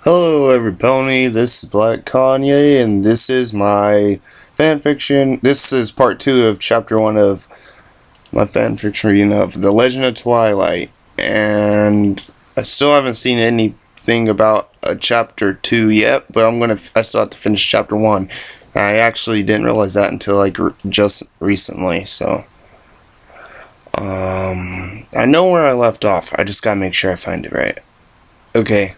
Hello everybody, this is Black Kanye, and this is my fanfiction. This is part 2 of chapter 1 of my fanfiction reading of The Legend of Twilight. And I still haven't seen anything about a chapter 2 yet, but I still have to finish chapter 1. I actually didn't realize that until like just recently, so I know where I left off. I just gotta make sure I find it right. Okay.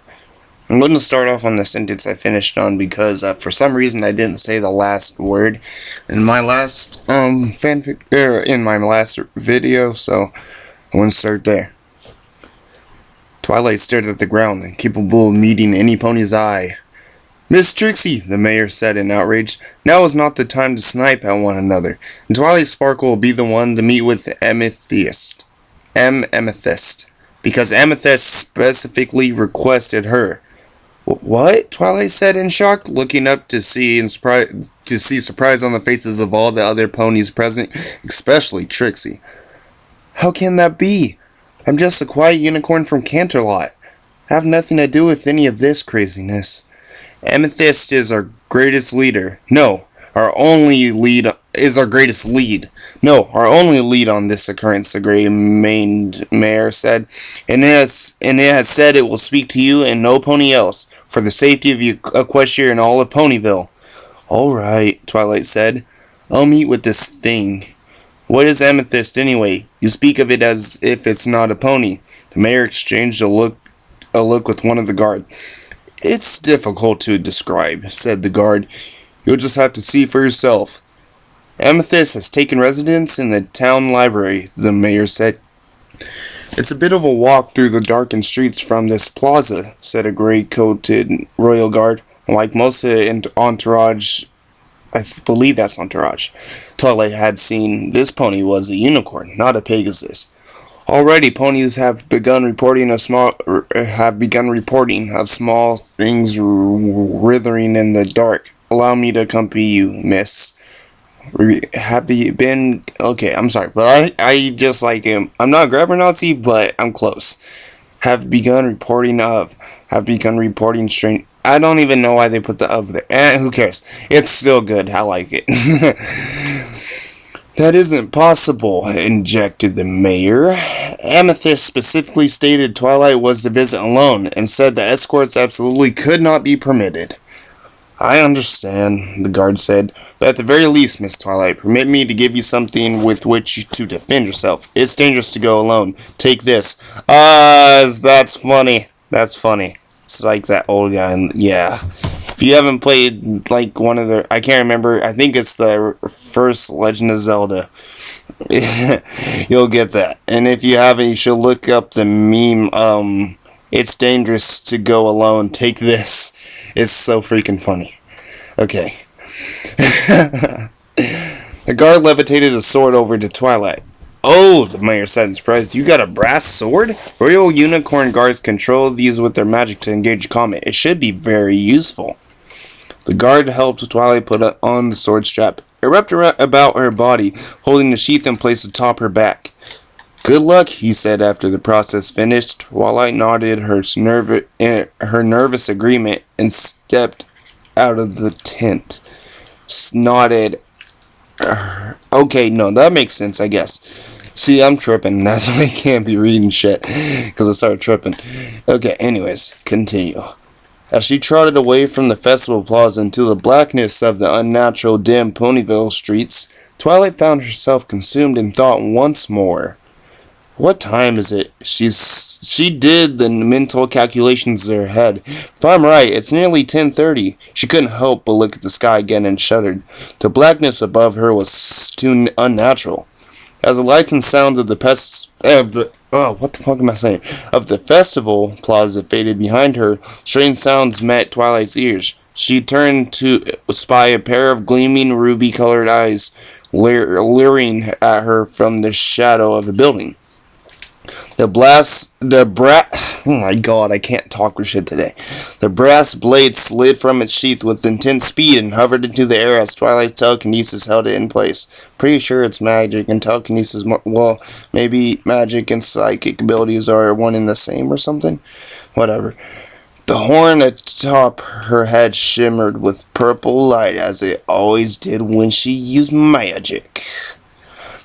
I'm going to start off on the sentence I finished on because for some reason I didn't say the last word in my last in my last video, so I want to start there. Twilight stared at the ground, incapable of meeting any pony's eye. "Miss Trixie," the mayor said in outrage, "now is not the time to snipe at one another, and Twilight Sparkle will be the one to meet with Amethyst, because Amethyst specifically requested her." "What?" Twilight said in shock, looking up to see surprise on the faces of all the other ponies present, especially Trixie. "How can that be? I'm just a quiet unicorn from Canterlot. I have nothing to do with any of this craziness. Amethyst is our greatest leader. No, our only lead is our greatest lead. No, our only lead on this occurrence," the gray-maned mayor said, and it has said it will speak to you and no pony else, for the safety of your equestrian and all of Ponyville. "All right," Twilight said. "I'll meet with this thing. What is Amethyst anyway? You speak of it as if it's not a pony." The mayor exchanged a look with one of the guard. "It's difficult to describe," said the guard. "You'll just have to see for yourself." "Amethyst has taken residence in the town library," the mayor said. "It's a bit of a walk through the darkened streets from this plaza," said a gray-coated royal guard. Like most of the entourage, I believe that's entourage, Twilight had seen, this pony was a unicorn, not a Pegasus. Already, ponies have begun reporting of small things writhing in the dark. "Allow me to accompany you, miss." "Have you been..." Okay, I'm sorry, but I just like him. I'm not a grammar Nazi, but I'm close. Have begun reporting strange... I don't even know why they put the of there. Who cares? It's still good. I like it. "That isn't possible," injected the mayor. "Amethyst specifically stated Twilight was to visit alone, and said that escorts absolutely could not be permitted." "I understand," the guard said, "but at the very least, Miss Twilight, permit me to give you something with which to defend yourself. It's dangerous to go alone. Take this." That's funny. That's funny. It's like that old guy, yeah. If you haven't played, like, one of the... I can't remember. I think it's the first Legend of Zelda. You'll get that. And if you haven't, you should look up the meme, "It's dangerous to go alone. Take this." It's so freaking funny. Okay. The guard levitated a sword over to Twilight. "Oh," the mayor said in surprise, "you got a brass sword?" "Royal unicorn guards control these with their magic to engage combat. It should be very useful." The guard helped Twilight put on the sword strap. It wrapped about her body, holding the sheath in place atop her back. "Good luck," he said after the process finished. Twilight nodded her nervous agreement and stepped out of the tent. Nodded. Okay, no, that makes sense, I guess. See, I'm tripping. That's why I can't be reading shit, because I started tripping. Okay, anyways, continue. As she trotted away from the festival plaza into the blackness of the unnatural dim Ponyville streets, Twilight found herself consumed in thought once more. What time is it? She did the mental calculations in her head. If I'm right, it's nearly 10:30. She couldn't help but look at the sky again and shuddered. The blackness above her was too unnatural. As the lights and sounds of the festival plaza faded behind her, strange sounds met Twilight's ears. She turned to spy a pair of gleaming ruby-colored eyes leering at her from the shadow of a building. Oh my god, I can't talk with shit today. The brass blade slid from its sheath with intense speed and hovered into the air as Twilight's telekinesis held it in place. Pretty sure it's magic, and telekinesis, well, maybe magic and psychic abilities are one and the same or something? Whatever. The horn atop her head shimmered with purple light as it always did when she used magic.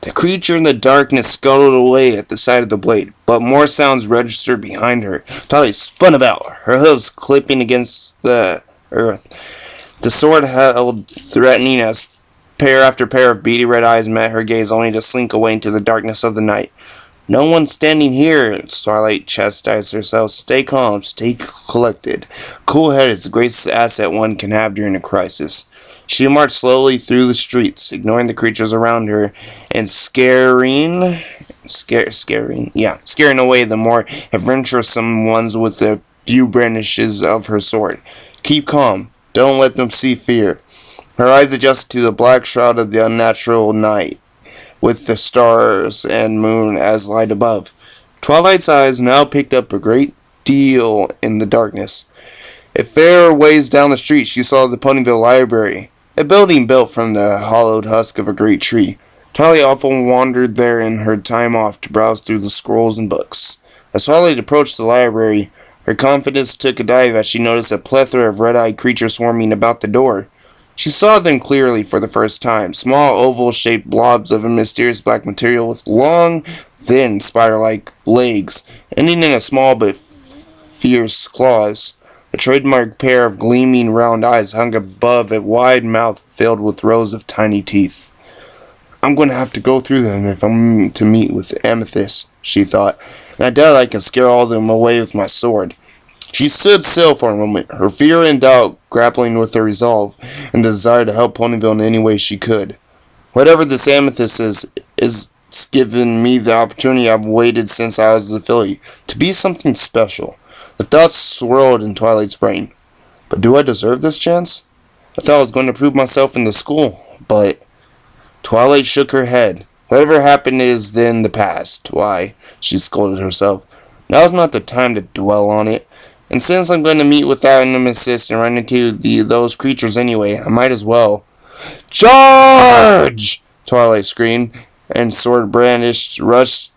The creature in the darkness scuttled away at the sight of the blade, but more sounds registered behind her. Twilight spun about, her hooves clipping against the earth. The sword held threatening as pair after pair of beady red eyes met her gaze, only to slink away into the darkness of the night. No one standing here, Twilight chastised herself. Stay calm, stay collected. Cool head is the greatest asset one can have during a crisis. She marched slowly through the streets, ignoring the creatures around her and scaring away the more adventuresome ones with a few brandishes of her sword. Keep calm. Don't let them see fear. Her eyes adjusted to the black shroud of the unnatural night, with the stars and moon as light above. Twilight's eyes now picked up a great deal in the darkness. A fair ways down the street she saw the Ponyville Library, a building built from the hollowed husk of a great tree. Twilight often wandered there in her time off to browse through the scrolls and books. As Twilight approached the library, her confidence took a dive as she noticed a plethora of red-eyed creatures swarming about the door. She saw them clearly for the first time, small oval-shaped blobs of a mysterious black material with long, thin, spider-like legs, ending in a small but fierce claws. A trademark pair of gleaming round eyes hung above a wide mouth filled with rows of tiny teeth. I'm going to have to go through them if I'm to meet with Amethyst, she thought, and I doubt I can scare all of them away with my sword. She stood still for a moment, her fear and doubt grappling with her resolve and the desire to help Ponyville in any way she could. Whatever this Amethyst is given me the opportunity I've waited since I was a filly, to be something special. The thoughts swirled in Twilight's brain. But do I deserve this chance? I thought I was going to prove myself in the school, but... Twilight shook her head. Whatever happened is then the past. Why, she scolded herself. Now's not the time to dwell on it. And since I'm going to meet with that nemesis and run into those creatures anyway, I might as well. Charge! Twilight screamed, and sword brandished rushed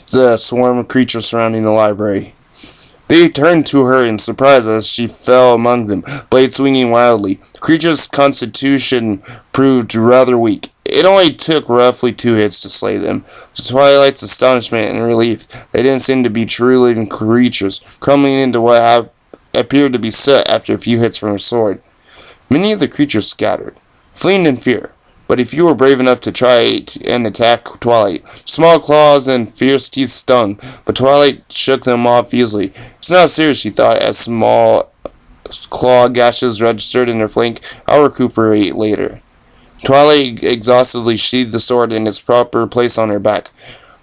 the swarm of creatures surrounding the library. They turned to her in surprise as she fell among them, blades swinging wildly. The creature's constitution proved rather weak. It only took roughly 2 hits to slay them. To Twilight's astonishment and relief, they didn't seem to be true living creatures, crumbling into what appeared to be soot after a few hits from her sword. Many of the creatures scattered, fleeing in fear. But if you were brave enough to try and attack Twilight, small claws and fierce teeth stung, but Twilight shook them off easily. It's not serious, she thought, as small claw gashes registered in her flank. I'll recuperate later. Twilight exhaustedly sheathed the sword in its proper place on her back.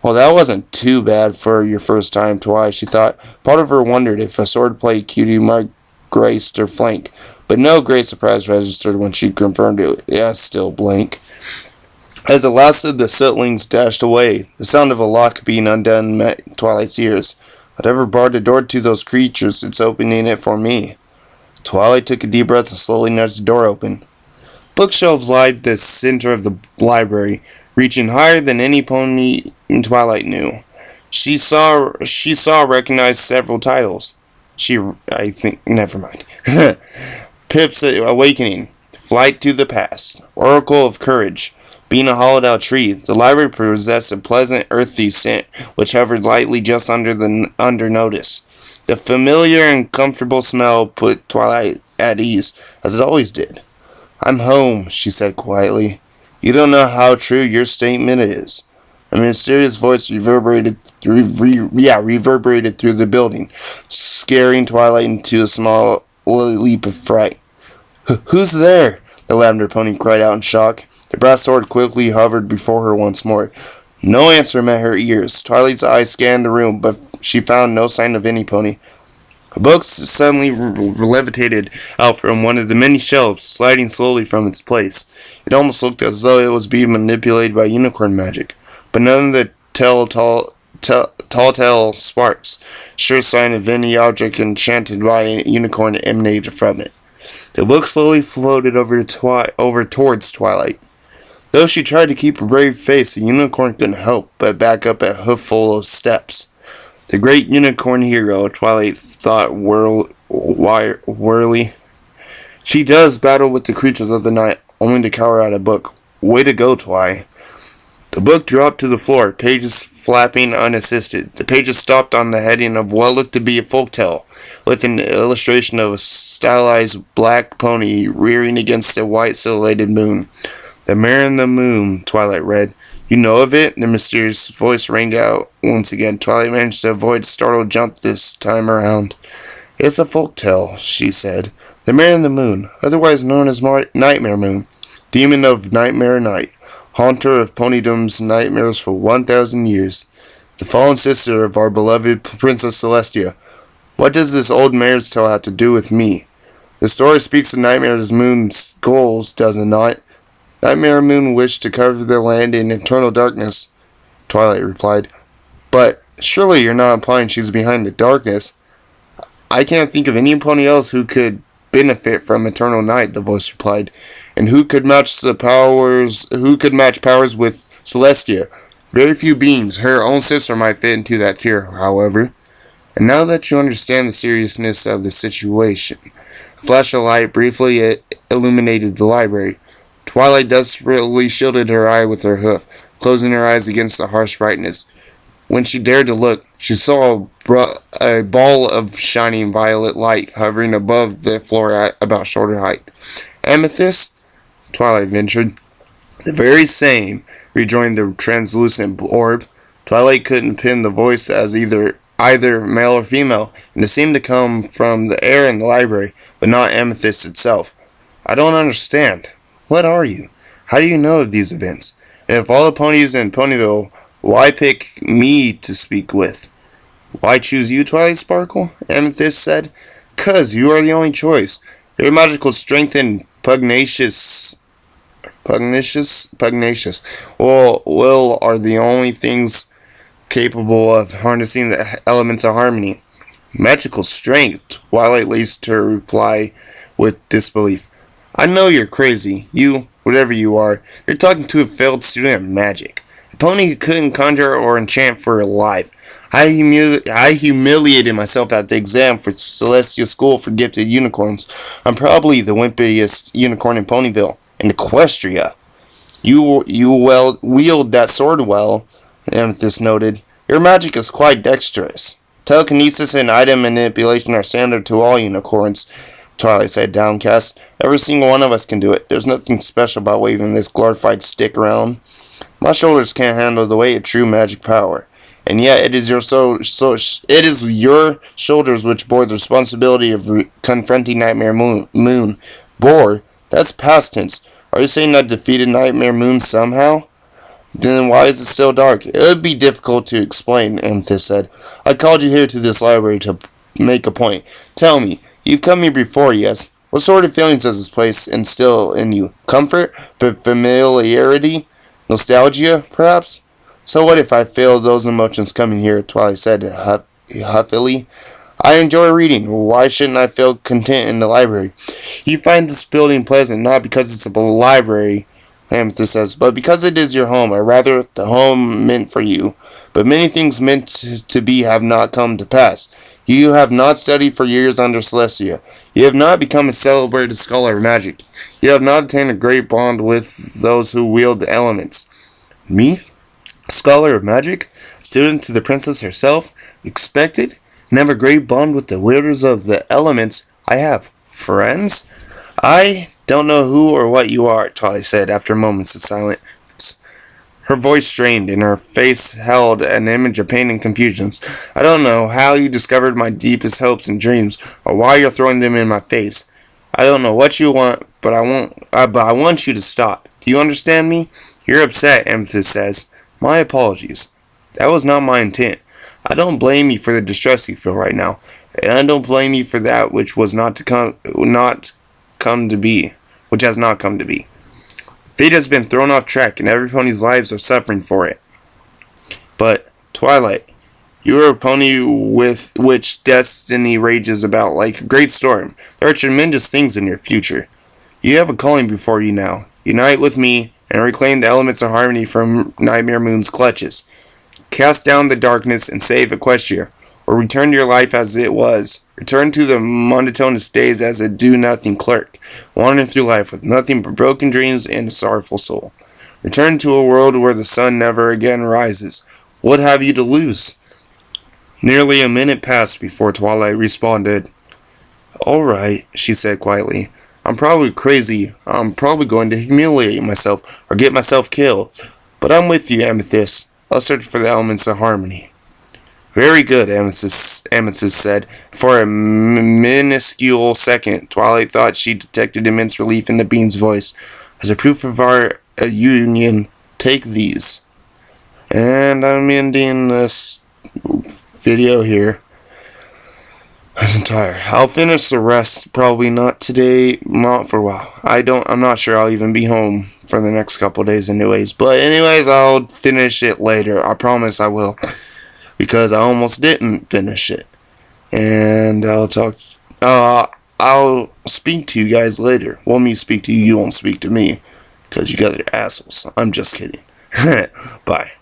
Well, that wasn't too bad for your first time, Twilight, she thought. Part of her wondered if a swordplay cutie might graced her flank. But no great surprise registered when she confirmed it. Yeah, still blank. As the last of the sootlings dashed away, the sound of a lock being undone met Twilight's ears. Whatever barred the door to those creatures, it's opening it for me. Twilight took a deep breath and slowly nudged the door open. Bookshelves lined the center of the library, reaching higher than any pony Twilight knew. She recognized several titles. Never mind. Pip's Awakening, Flight to the Past, Oracle of Courage. Being a hollowed-out tree, the library possessed a pleasant, earthy scent, which hovered lightly just under notice. The familiar and comfortable smell put Twilight at ease, as it always did. I'm home, she said quietly. You don't know how true your statement is. A mysterious voice reverberated through the building, scaring Twilight into a small leap of fright. Who's there? The lavender pony cried out in shock. The brass sword quickly hovered before her once more. No answer met her ears. Twilight's eyes scanned the room, but she found no sign of any pony. A book suddenly levitated out from one of the many shelves, sliding slowly from its place. It almost looked as though it was being manipulated by unicorn magic, but none of the telltale sparks, sure sign of any object enchanted by a unicorn, emanated from it. The book slowly floated over towards Twilight. Though she tried to keep a brave face, the unicorn couldn't help but back up a hoofful of steps. The great unicorn hero, Twilight thought, wearily. She does battle with the creatures of the night, only to cower at a book. Way to go, Twi. The book dropped to the floor, pages flapping unassisted. The pages stopped on the heading of what looked to be a folktale, with an illustration of a stylized black pony rearing against a white silhouetted moon. The Mare and the Moon, Twilight read. You know of it? The mysterious voice rang out once again. Twilight managed to avoid a startled jump this time around. It's a folktale, she said. The Mare and the Moon, otherwise known as Nightmare Moon, demon of nightmare night, haunter of ponydom's nightmares for 1,000 years, the fallen sister of our beloved Princess Celestia. What does this old mare's tale have to do with me? The story speaks of Nightmare Moon's goals, does it not? Nightmare Moon wished to cover the land in eternal darkness, Twilight replied. But surely you're not implying she's behind the darkness. I can't think of any pony else who could benefit from eternal night, the voice replied. And who could match powers with Celestia? Very few beings. Her own sister might fit into that tier, however. And now that you understand the seriousness of the situation, a flash of light briefly illuminated the library. Twilight desperately shielded her eye with her hoof, closing her eyes against the harsh brightness. When she dared to look, she saw a ball of shining violet light hovering above the floor at about shoulder height. Amethyst? Twilight ventured. The very same, rejoined the translucent orb. Twilight couldn't pin the voice as either male or female, and it seemed to come from the air in the library, but not Amethyst itself. I don't understand. What are you? How do you know of these events? And if all the ponies in Ponyville, why pick me to speak with? Why choose you, Twilight Sparkle? Amethyst said. 'Cause you are the only choice. Your magical strength and pugnacious will are the only things capable of harnessing the elements of harmony. Magical strength, Twilight laced her reply with disbelief. I know you're crazy. You, whatever you are, you're talking to a failed student of magic. A pony who couldn't conjure or enchant for her life. I humiliated myself at the exam for Celestia School for Gifted Unicorns. I'm probably the wimpiest unicorn in Ponyville. And Equestria. You wield that sword well, Amethyst noted. Your magic is quite dexterous. Telekinesis and item manipulation are standard to all unicorns, Twilight said, downcast. Every single one of us can do it. There's nothing special about waving this glorified stick around. My shoulders can't handle the weight of true magic power. And yet it is your shoulders which bore the responsibility of confronting Nightmare Moon. Bore? That's past tense. Are you saying I defeated Nightmare Moon somehow? Then why is it still dark? It would be difficult to explain, Amethyst said. I called you here to this library to make a point. Tell me, you've come here before, yes? What sort of feelings does this place instill in you? Comfort? Familiarity? Nostalgia, perhaps? So what if I feel those emotions coming here, Twilight said huffily. I enjoy reading. Why shouldn't I feel content in the library? You find this building pleasant not because it's a library, Amethyst says, but because it is your home, or rather the home meant for you. But many things meant to be have not come to pass. You have not studied for years under Celestia. You have not become a celebrated scholar of magic. You have not attained a great bond with those who wield the elements. Me? Scholar of magic? Student to the princess herself? Expected? Never great bond with the wielders of the elements. I have friends? I don't know who or what you are, Twilight said after moments of silence. Her voice strained and her face held an image of pain and confusion. I don't know how you discovered my deepest hopes and dreams, or why you're throwing them in my face. I don't know what you want, but I want you to stop. Do you understand me? You're upset, Amethyst says. My apologies. That was not my intent. I don't blame you for the distress you feel right now, and I don't blame you for that which has not come to be. Fate has been thrown off track, and every pony's lives are suffering for it. But, Twilight, you are a pony with which destiny rages about like a great storm. There are tremendous things in your future. You have a calling before you now. Unite with me, and reclaim the elements of harmony from Nightmare Moon's clutches. Cast down the darkness and save Equestria. or return to your life as it was. Return to the monotonous days as a do-nothing clerk, wandering through life with nothing but broken dreams and a sorrowful soul. Return to a world where the sun never again rises. What have you to lose? Nearly a minute passed before Twilight responded. All right, she said quietly. I'm probably crazy. I'm probably going to humiliate myself or get myself killed. But I'm with you, Amethyst. I'll search for the elements of harmony. Very good, Amethyst said. For a minuscule second, Twilight thought she detected immense relief in the being's voice. As a proof of our union, take these. And I'm ending this video here. I'm tired. I'll finish the rest, probably not today, not for a while. I'm not sure I'll even be home for the next couple days anyways. But anyways, I'll finish it later. I promise I will. Because I almost didn't finish it. And I'll speak to you guys later. Well, me speak to you, you won't speak to me. Because you guys are assholes. I'm just kidding. Bye.